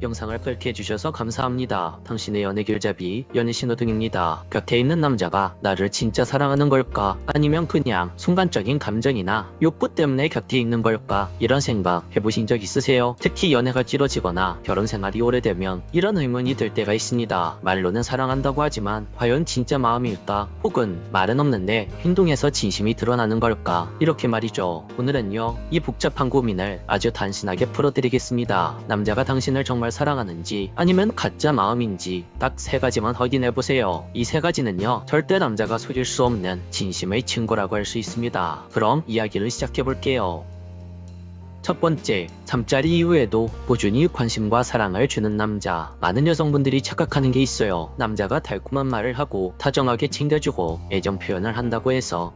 영상을 클릭해주셔서 감사합니다. 당신의 연애 길잡이 연애신호등입니다. 곁에 있는 남자가 나를 진짜 사랑하는 걸까? 아니면 그냥 순간적인 감정이나 욕구 때문에 곁에 있는 걸까? 이런 생각 해보신 적 있으세요? 특히 연애가 길어지거나 결혼 생활이 오래되면 이런 의문이 들 때가 있습니다. 말로는 사랑한다고 하지만 과연 진짜 마음일까? 혹은 말은 없는데 행동에서 진심이 드러나는 걸까? 이렇게 말이죠. 오늘은요, 이 복잡한 고민을 아주 단순하게 풀어드리겠습니다. 남자가 당신을 정말 사랑하는지 아니면 가짜 마음인지 딱 세 가지만 확인해보세요. 이 세 가지는요, 절대 남자가 속일 수 없는 진심의 증거라고 할 수 있습니다. 그럼 이야기를 시작해볼게요. 첫 번째, 잠자리 이후에도 꾸준히 관심과 사랑을 주는 남자. 많은 여성분들이 착각하는 게 있어요. 남자가 달콤한 말을 하고 다정하게 챙겨주고 애정 표현을 한다고 해서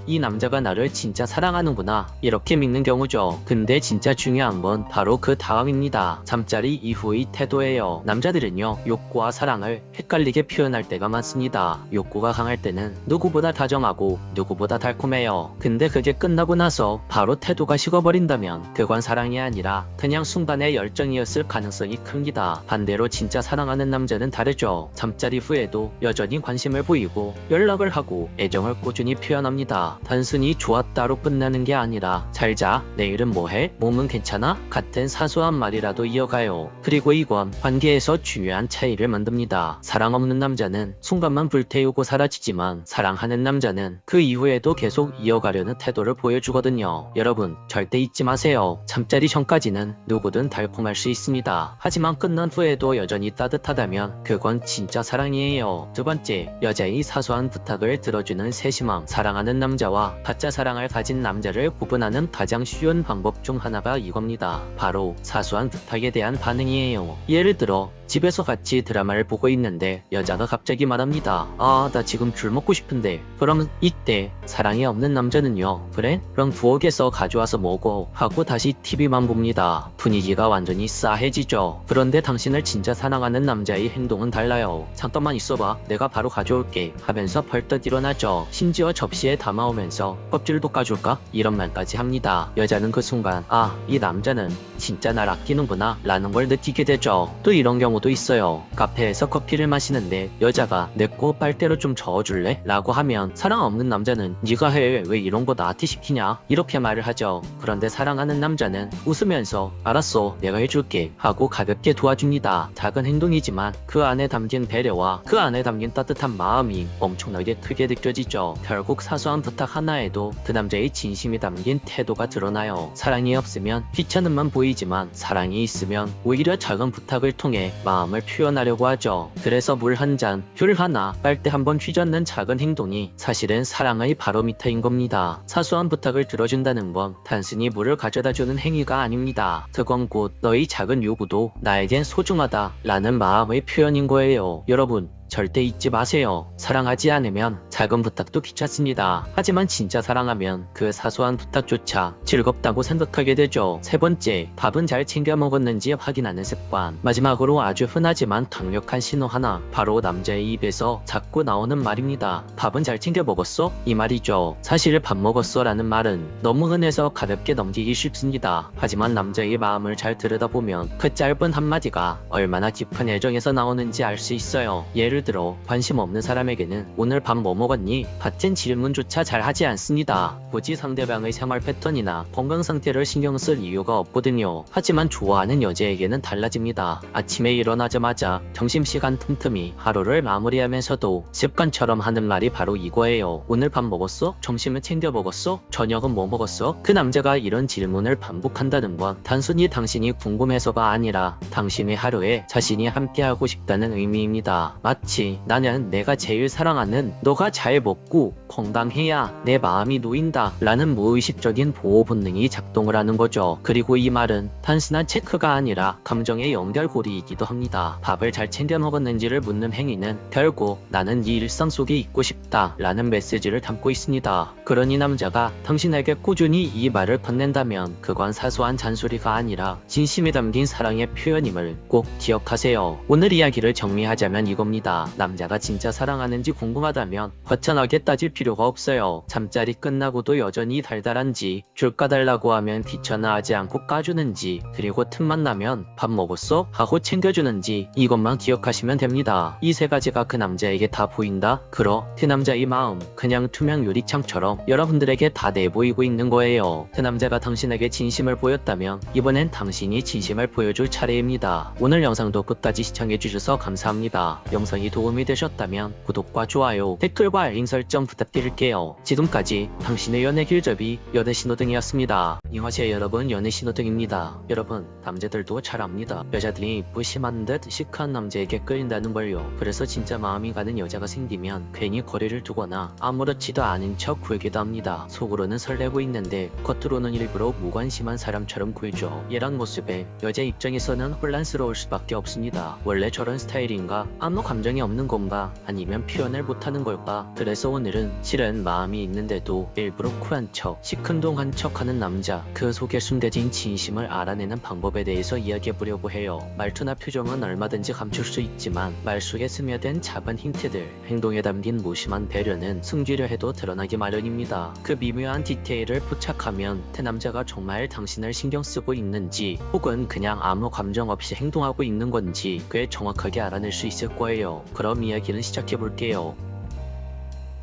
이 남자가 나를 진짜 사랑하는구나, 이렇게 믿는 경우죠. 근데 진짜 중요한 건 바로 그 다음입니다. 잠자리 이후의 태도예요. 남자들은요, 욕구와 사랑을 헷갈리게 표현할 때가 많습니다. 욕구가 강할 때는 누구보다 다정하고 누구보다 달콤해요. 근데 그게 끝나고 나서 바로 태도가 식어버린다면 그건 사랑이 아니라 그냥 순간의 열정이었을 가능성이 큽니다. 반대로 진짜 사랑하는 남자는 다르죠. 잠자리 후에도 여전히 관심을 보이고 연락을 하고 애정을 꾸준히 표현합니다. 단순히 좋았다로 끝나는 게 아니라 잘자, 내일은 뭐해? 몸은 괜찮아? 같은 사소한 말이라도 이어가요. 그리고 이건 관계에서 중요한 차이를 만듭니다. 사랑 없는 남자는 순간만 불태우고 사라지지만 사랑하는 남자는 그 이후에도 계속 이어가려는 태도를 보여주거든요. 여러분, 절대 잊지 마세요. 잠자리 전까지는 누구든 달콤할 수 있습니다. 하지만 끝난 후에도 여전히 따뜻하다면 그건 진짜 사랑이에요. 두 번째, 여자의 사소한 부탁을 들어주는 세심함. 사랑하는 남자와 가짜 사랑을 가진 남자를 구분하는 가장 쉬운 방법 중 하나가 이겁니다. 바로 사소한 부탁에 대한 반응이에요. 예를 들어, 집에서 같이 드라마를 보고 있는데 여자가 갑자기 말합니다. 나 지금 귤 먹고 싶은데. 그럼 이때 사랑이 없는 남자는요, 그래? 그럼 부엌에서 가져와서 먹어 하고 다시 TV만 봅니다. 분위기가 완전히 싸해지죠. 그런데 당신을 진짜 사랑하는 남자의 행동은 달라요. 잠깐만 있어봐, 내가 바로 가져올게 하면서 벌떡 일어나죠. 심지어 접시에 담아오면서 껍질도 까줄까? 이런 말까지 합니다. 여자는 그 순간 이 남자는 진짜 날 아끼는구나 라는 걸 느끼게 되죠. 또 이런 경우도 있어요. 카페에서 커피를 마시는데 여자가 내 거 빨대로 좀 저어줄래? 라고 하면 사랑 없는 남자는 네가 해, 왜 이런 거 나한테 시키냐? 이렇게 말을 하죠. 그런데 사랑하는 남자는 웃으면서 알았어, 내가 해줄게 하고 가볍게 도와줍니다. 작은 행동이지만 그 안에 담긴 배려와 그 안에 담긴 따뜻한 마음이 엄청나게 크게 느껴지죠. 결국 사소한 부탁 하나에도 그 남자의 진심이 담긴 태도가 드러나요. 사랑이 없으면 귀찮음만 보이지만 사랑이 있으면 오히려 작은 부탁을 통해 마음을 표현하려고 하죠. 그래서 물 한 잔, 귤 하나, 빨대 한 번 휘젓는 작은 행동이 사실은 사랑의 바로미터인 겁니다. 사소한 부탁을 들어준다는 건 단순히 물을 가져다주는 행위가 아닙니다. 그건 곧 너의 작은 요구도 나에겐 소중하다 라는 마음의 표현인 거예요. 여러분, 절대 잊지 마세요. 사랑하지 않으면 작은 부탁도 귀찮습니다. 하지만 진짜 사랑하면 그 사소한 부탁조차 즐겁다고 생각하게 되죠. 세 번째, 밥은 잘 챙겨 먹었는지 확인하는 습관. 마지막으로 아주 흔하지만 강력한 신호 하나, 바로 남자의 입에서 자꾸 나오는 말입니다. 밥은 잘 챙겨 먹었어? 이 말이죠. 사실 밥 먹었어 라는 말은 너무 흔해서 가볍게 넘기기 쉽습니다. 하지만 남자의 마음을 잘 들여다보면 그 짧은 한마디가 얼마나 깊은 애정에서 나오는지 알 수 있어요. 예를 들어, 관심 없는 사람에게는 오늘 밥 뭐 먹었니? 같은 질문조차 잘 하지 않습니다. 굳이 상대방의 생활 패턴이나 건강 상태를 신경 쓸 이유가 없거든요. 하지만 좋아하는 여자에게는 달라집니다. 아침에 일어나자마자 점심시간 틈틈이 하루를 마무리하면서도 습관처럼 하는 말이 바로 이거예요. 오늘 밥 먹었어? 점심은 챙겨 먹었어? 저녁은 뭐 먹었어? 그 남자가 이런 질문을 반복한다는 건 단순히 당신이 궁금해서가 아니라 당신의 하루에 자신이 함께하고 싶다는 의미입니다. 마치 나는 내가 제일 사랑하는 너가 잘 먹고 건강해야 내 마음이 놓인다 라는 무의식적인 보호 본능이 작동을 하는 거죠. 그리고 이 말은 단순한 체크가 아니라 감정의 연결고리이기도 합니다. 밥을 잘 챙겨 먹었는지를 묻는 행위는 결국 나는 네 일상 속에 있고 싶다 라는 메시지를 담고 있습니다. 그러니 남자가 당신에게 꾸준히 이 말을 건넨다면 그건 사소한 잔소리가 아니라 진심이 담긴 사랑의 표현임을 꼭 기억하세요. 오늘 이야기를 정리하자면 이겁니다. 겁니다. 남자가 진짜 사랑하는지 궁금하다면 거창하게 따질 필요가 없어요. 잠자리 끝나고도 여전히 달달한지, 줄 까달라고 하면 귀찮아하지 않고 까주는지, 그리고 틈만 나면 밥 먹었어? 하고 챙겨주는지, 이것만 기억하시면 됩니다. 이 세 가지가 그 남자에게 다 보인다? 그 남자의 마음, 그냥 투명 유리창처럼 여러분들에게 다 내보이고 있는 거예요. 그 남자가 당신에게 진심을 보였다면 이번엔 당신이 진심을 보여줄 차례입니다. 오늘 영상도 끝까지 시청해주셔서 감사합니다. 영상이 도움이 되셨다면 구독과 좋아요, 댓글과 알림 설정 부탁드릴게요. 지금까지 당신의 연애 길잡이 연애신호등이었습니다. 안녕하세요 여러분, 연애신호등입니다. 여러분, 남자들도 잘 압니다. 여자들이 무심한 듯 시크한 남자에게 끌린다는 걸요. 그래서 진짜 마음이 가는 여자가 생기면 괜히 거리를 두거나 아무렇지도 않은 척 굴기도 합니다. 속으로는 설레고 있는데 겉으로는 일부러 무관심한 사람처럼 굴죠. 이런 모습에 여자 입장에서는 혼란스러울 수밖에 없습니다. 원래 저런 스타일인가? 아무 감정이 없는 건가? 아니면 표현을 못하는 걸까? 그래서 오늘은 실은 마음이 있는데도 일부러 쿨한 척, 시큰둥한 척하는 남자, 그 속에 숨겨진 진심을 알아내는 방법에 대해서 이야기해보려고 해요. 말투나 표정은 얼마든지 감출 수 있지만 말 속에 스며든 작은 힌트들, 행동에 담긴 무심한 배려는 숨기려 해도 드러나기 마련입니다. 그 미묘한 디테일을 포착하면 그 남자가 정말 당신을 신경 쓰고 있는지 혹은 그냥 아무 감정 없이 행동하고 있는 건지 꽤 정확하게 알아낼 수 있을 거예요. 그럼 이야기를 시작해볼게요.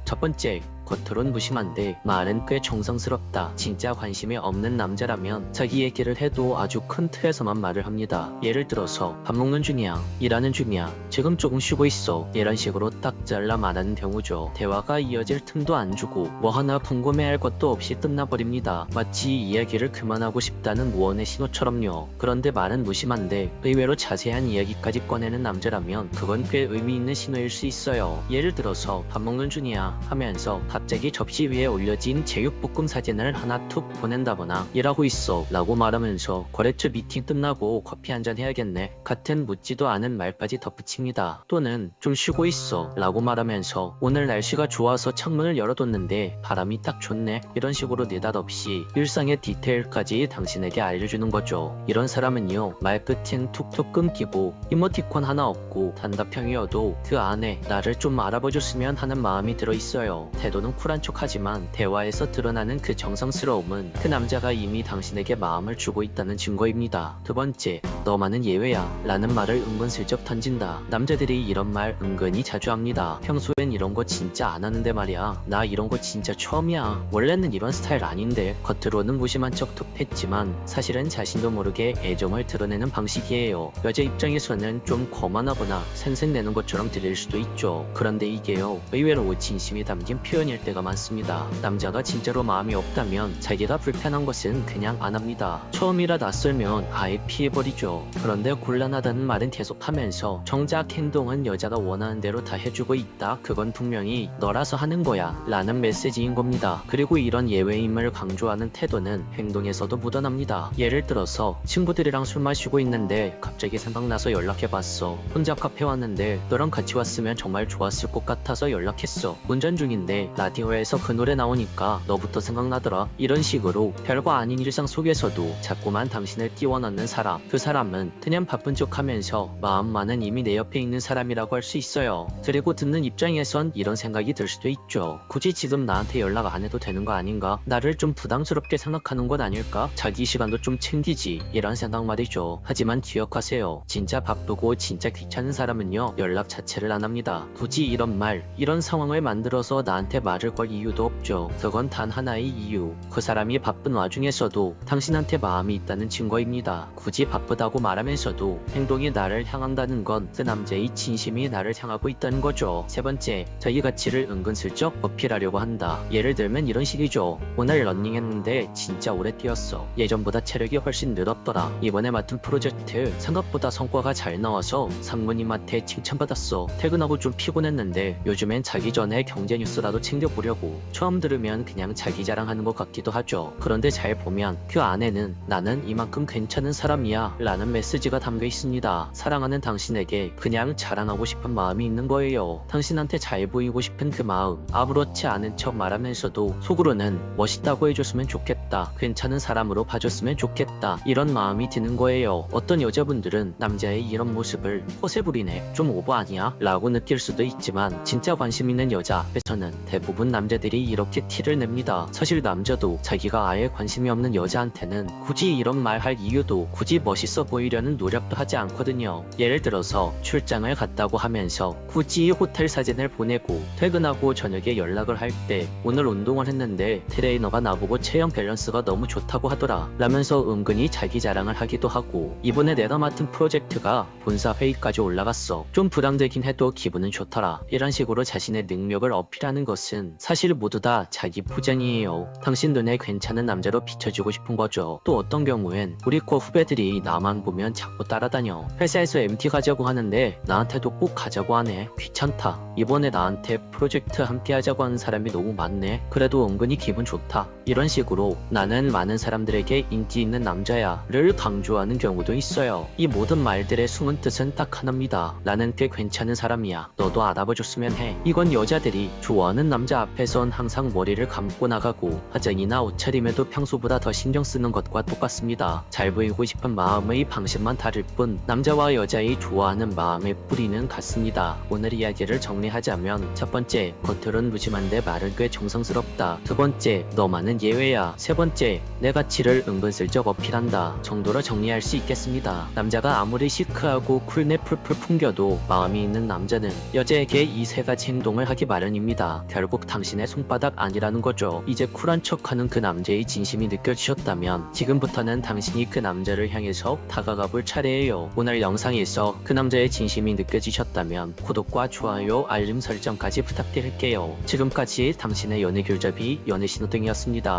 첫 번째, 겉으론 무심한데 말은 꽤 정성스럽다. 진짜 관심이 없는 남자라면 자기 얘기를 해도 아주 큰 틀에서만 말을 합니다. 예를 들어서 밥 먹는 중이야, 일하는 중이야, 지금 조금 쉬고 있어, 이런 식으로 딱 잘라 말하는 경우죠. 대화가 이어질 틈도 안 주고 뭐 하나 궁금해할 것도 없이 끝나버립니다. 마치 이야기를 그만하고 싶다는 무언의 신호처럼요. 그런데 말은 무심한데 의외로 자세한 이야기까지 꺼내는 남자라면 그건 꽤 의미 있는 신호일 수 있어요. 예를 들어서 밥 먹는 중이야 하면서 갑자기 접시 위에 올려진 제육볶음 사진을 하나 툭 보낸다거나 일하고 있어 라고 말하면서 거래처 미팅 끝나고 커피 한잔 해야겠네 같은 묻지도 않은 말까지 덧붙입니다. 또는 좀 쉬고 있어 라고 말하면서 오늘 날씨가 좋아서 창문을 열어뒀는데 바람이 딱 좋네, 이런 식으로 느닷없이 일상의 디테일까지 당신에게 알려주는 거죠. 이런 사람은요, 말끝은 툭툭 끊기고 이모티콘 하나 없고 단답형이어도 그 안에 나를 좀 알아봐줬으면 하는 마음이 들어있어요. 태도는 쿨한 척하지만 대화에서 드러나는 그 정성스러움은 그 남자가 이미 당신에게 마음을 주고 있다는 증거입니다. 두 번째, 너만은 예외야 라는 말을 은근슬쩍 던진다. 남자들이 이런 말 은근히 자주 합니다. 평소엔 이런 거 진짜 안 하는데 말이야, 나 이런 거 진짜 처음이야, 원래는 이런 스타일 아닌데, 겉으로는 무심한 척 툭 했지만 사실은 자신도 모르게 애정을 드러내는 방식이에요. 여자 입장에서는 좀 거만하거나 생색내는 것처럼 들릴 수도 있죠. 그런데 이게요, 의외로 진심이 담긴 표현일 때가 많습니다. 남자가 진짜로 마음이 없다면 자기가 불편한 것은 그냥 안 합니다. 처음이라 낯설면 아예 피해버리죠. 그런데 곤란하다는 말은 계속하면서 정작 행동은 여자가 원하는 대로 다 해주고 있다, 그건 분명히 너라서 하는 거야 라는 메시지인 겁니다. 그리고 이런 예외임을 강조하는 태도는 행동에서도 묻어납니다. 예를 들어서 친구들이랑 술 마시고 있는데 갑자기 생각나서 연락해봤어. 혼자 카페 왔는데 너랑 같이 왔으면 정말 좋았을 것 같아서 연락했어. 운전 중인데 라디오에서 그 노래 나오니까 너부터 생각나더라. 이런 식으로 별거 아닌 일상 속에서도 자꾸만 당신을 끼워 넣는 사람, 그 사람은 그냥 바쁜 척하면서 마음만은 이미 내 옆에 있는 사람이라고 할 수 있어요. 그리고 듣는 입장에선 이런 생각이 들 수도 있죠. 굳이 지금 나한테 연락 안 해도 되는 거 아닌가? 나를 좀 부담스럽게 생각하는 건 아닐까? 자기 시간도 좀 챙기지, 이런 생각 말이죠. 하지만 기억하세요. 진짜 바쁘고 진짜 귀찮은 사람은요, 연락 자체를 안 합니다. 굳이 이런 말, 이런 상황을 만들어서 나한테 말을 걸 이유도 없죠. 그건 단 하나의 이유, 그 사람이 바쁜 와중에서도 당신한테 마음이 있다는 증거입니다. 굳이 바쁘다고 말하면서도 행동이 나를 향한다는 건 그 남자의 진심이 나를 향하고 있다는 거죠. 세 번째, 자기 가치를 은근슬쩍 어필하려고 한다. 예를 들면 이런 식이죠. 오늘 러닝했는데 진짜 오래 뛰었어. 예전보다 체력이 훨씬 늘었더라. 이번에 맡은 프로젝트 생각보다 성과가 잘 나와서 상무님한테 칭찬받았어. 퇴근하고 좀 피곤했는데 요즘엔 자기 전에 경제 뉴스라도 챙겨 챙겨보려고. 처음 들으면 그냥 자기 자랑하는 것 같기도 하죠. 그런데 잘 보면 그 안에는 나는 이만큼 괜찮은 사람이야 라는 메시지가 담겨 있습니다. 사랑하는 당신에게 그냥 자랑하고 싶은 마음이 있는 거예요. 당신한테 잘 보이고 싶은 그 마음, 아무렇지 않은 척 말하면서도 속으로는 멋있다고 해줬으면 좋겠다, 괜찮은 사람으로 봐줬으면 좋겠다, 이런 마음이 드는 거예요. 어떤 여자분들은 남자의 이런 모습을 허세 부리네, 좀 오버 아니야? 라고 느낄 수도 있지만 진짜 관심 있는 여자 앞에서는 대부분 남자들이 이렇게 티를 냅니다. 사실 남자도 자기가 아예 관심이 없는 여자한테는 굳이 이런 말 할 이유도, 굳이 멋있어 보이려는 노력도 하지 않거든요. 예를 들어서 출장을 갔다고 하면서 굳이 호텔 사진을 보내고 퇴근하고 저녁에 연락을 할 때 오늘 운동을 했는데 트레이너가 나보고 체형 밸런스가 너무 좋다고 하더라 라면서 은근히 자기 자랑을 하기도 하고, 이번에 내가 맡은 프로젝트가 본사 회의까지 올라갔어, 좀 부담되긴 해도 기분은 좋더라, 이런 식으로 자신의 능력을 어필하는 것은 사실 모두 다 자기 포장이에요. 당신 눈에 괜찮은 남자로 비춰주고 싶은 거죠. 또 어떤 경우엔 우리 코 후배들이 나만 보면 자꾸 따라다녀. 회사에서 MT 가자고 하는데 나한테도 꼭 가자고 하네, 귀찮다, 이번에 나한테 프로젝트 함께 하자고 하는 사람이 너무 많네, 그래도 은근히 기분 좋다, 이런 식으로 나는 많은 사람들에게 인기 있는 남자야를 강조하는 경우도 있어요. 이 모든 말들의 숨은 뜻은 딱 하나입니다. 나는 꽤 괜찮은 사람이야, 너도 알아봐줬으면 해. 이건 여자들이 좋아하는 남자 앞에선 항상 머리를 감고 나가고 화장이나 옷차림에도 평소보다 더 신경 쓰는 것과 똑같습니다. 잘 보이고 싶은 마음의 방식만 다를 뿐 남자와 여자의 좋아하는 마음의 뿌리는 같습니다. 오늘 이야기를 정리하자면, 첫 번째, 겉으론 무심한데 말은 꽤 정성스럽다. 두 번째, 너만은 예외야. 세 번째, 내 가치를 은근슬쩍 어필한다 정도로 정리할 수 있겠습니다. 남자가 아무리 시크하고 쿨내 풀풀 풍겨도 마음이 있는 남자는 여자에게 이 세 가지 행동을 하기 마련입니다. 결국 당신의 손바닥 아니라는 거죠. 이제 쿨한 척하는 그 남자의 진심이 느껴지셨다면 지금부터는 당신이 그 남자를 향해서 다가가 볼 차례예요. 오늘 영상에서 그 남자의 진심이 느껴지셨다면 구독과 좋아요, 알림 설정까지 부탁드릴게요. 지금까지 당신의 연애 길잡이 연애 신호등이었습니다.